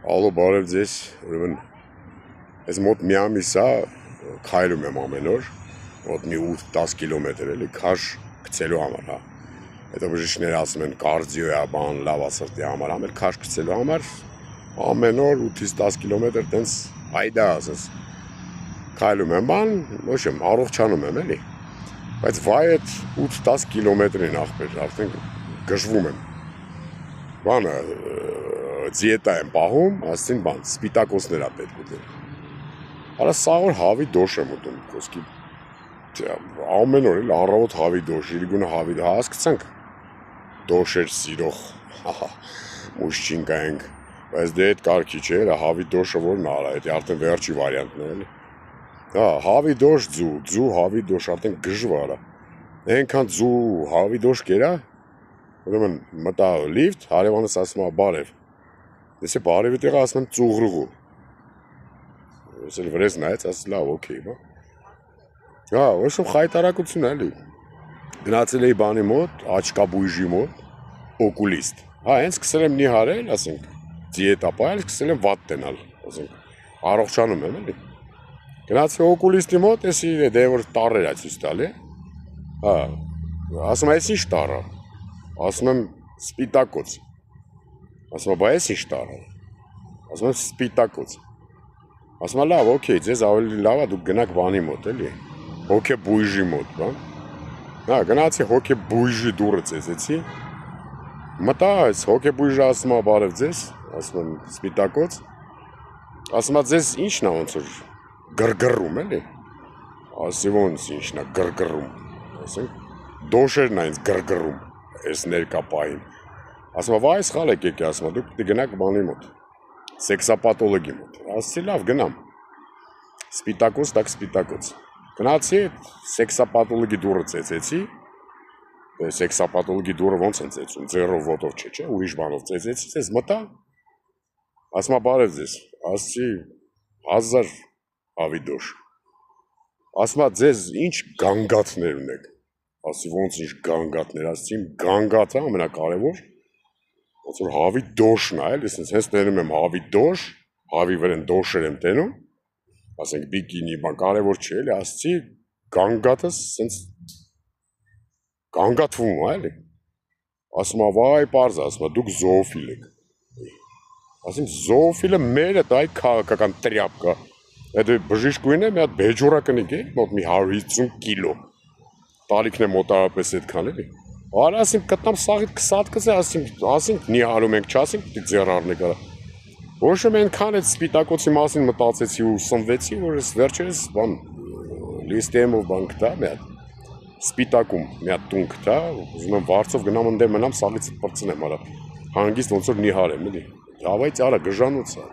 Ալո, բարև ձեզ, ուրեմն ես մոտ մի ամիս է քայլում եմ ամեն օր, մոտ մի 8-10 կիլոմետր էլի, քաշ գցելու համար, հա։ Հետո բժիշկները ասում են կարդիո է, բան, լավ ասրտի համար, ամեն քաշ գցելու համար ամեն օր 8-ից 10 կիլոմետր տենց այդա ասես քայլում եմ, բան, ոչ եմ, առողջանում եմ էլի։ Բայց վայ այդ 8-10 կիլոմետրին ախպեր, արդեն գժվում եմ։ Բանը դիետա եմ պահում, ասին բան, սպիտակոսներ է պետք ուտել։ Արա սա որ հավի դոշ եմ ուտում, խոսքի ամեն օր էլ առավոտ հավի դոշ, իրգունը հավի դոշ, հասկացանք դոշեր սիրող, մուշչինկա ենք, բայց դե այդ կարգի չէ, հավի դոշը որն արա, դա արդեն վերջի վարիանտն է էլի։ Հա, հավի դոշ ձու հավի դոշ արդեն գժվարա։ Այնքան ձու հավի դոշ կերա, ուրեմն մտա լիֆտ, հարևանս ասում է բարև։ Ես է բարևի տեղը ասում եմ ծուղրուղու։ Ես էլ վրեզ նայեց, ասում լավ, օքեյ, բա։ Հա, ոչ ոք խայտարակություն էլի։ Գնացել էի բանի մոտ, աչկաբույժի մոտ, օկուլիստ։ Հա, հենց սկսել եմ նիհարել, ասենք, դիետա պահել, սկսել եմ վատ տենալ, ասենք, առողջանում եմ էլի։ Գնացել օկուլիստի մոտ, էսի դե որ տառեր է ցույց տալի։ Հա, ասում այս ինչ տառ է։ Ասում եմ սպիտակոց։ Ասում եմ բա այս ինչ տառ է։ Ասում եմ սպիտակոց։ Ասում եմ լավ, օքեյ, ձեզ ավելի լավ է դուք գնաք բանի մոտ էլի։ Հոգեբույժի մոտ, բան։ Հա, գնացի հոգեբույժի դուռը ծեծեցի։ Մտա այս հոգեբույժը ասում է բարև ձեզ, ասում եմ սպիտակոց։ Ասում է ձեզ ինչն է ոնց որ գրգռում էլի։ Ասի ոնց ինչն է գրգռում։ Ասենք դոշերն է ինձ գրգռում, այս ներկա պահին։ Ասում է վայ սխալ եք եկի, ասում է դուք պիտի գնաք բանի մոտ, սեքսապաթոլոգի մոտ։ Ասեցի լավ գնամ։ Սպիտակոց, տակ սպիտակոց։ Գնացի սեքսապաթոլոգի դուռը ծեծեցի։ Սեքսապաթոլոգի դուռը ոնց են ծեծում, ձեռով ոտով չէ, ուրիշ բանով ծեծեցի, ես մտա։ Ասում է բարև ձեզ, ասեցի 1000 հավի դոշ։ Ասում է ձեզ ինչ գանգատներ ունեք։ Ասի ոնց ինչ գանգատներ, ասեցի իմ գանգատը ամենակարևոր ոնց որ հավի դոշն է, էլի, հենց տենում եմ հավի դոշ, հավի վրան դոշեր եմ տենում, ասենք բիկինի, բան կարևոր չէ, էլի, ասեցի գանգատս հենց գանգատվում է, էլի։ Ասում է վայ պարզ, ասում է դուք զոոֆիլ եք։ Ասում զոոֆիլը մերը դա այ քաղաքական տրյապկա։ Այդ բժիշկուին է մի հատ բեջորա կնիկ է, մոտ մի 150 կիլո։ Տալիքն է մոտավորապես այդքան էլի։ Արա ասիմ կտամ սաղիդ 20 կծե, ասինք նիհարում ենք, չասինք պիտի ձեռարնեք արա։ Ոչ եմ այնքան այդ սպիտակոցի մասին մտածեցի ու սնվեցի, որ ես վերջերս բան լիստեմով բան կտա մի հատ սպիտակում մի հատ տուն կտա, ուզում եմ վարձով գնամ ընդեմ մնամ սաղից պրծնեմ արա։ Հանգիստ ոնց որ նիհարեմ էլի։ Հավայց արա գժանոց է։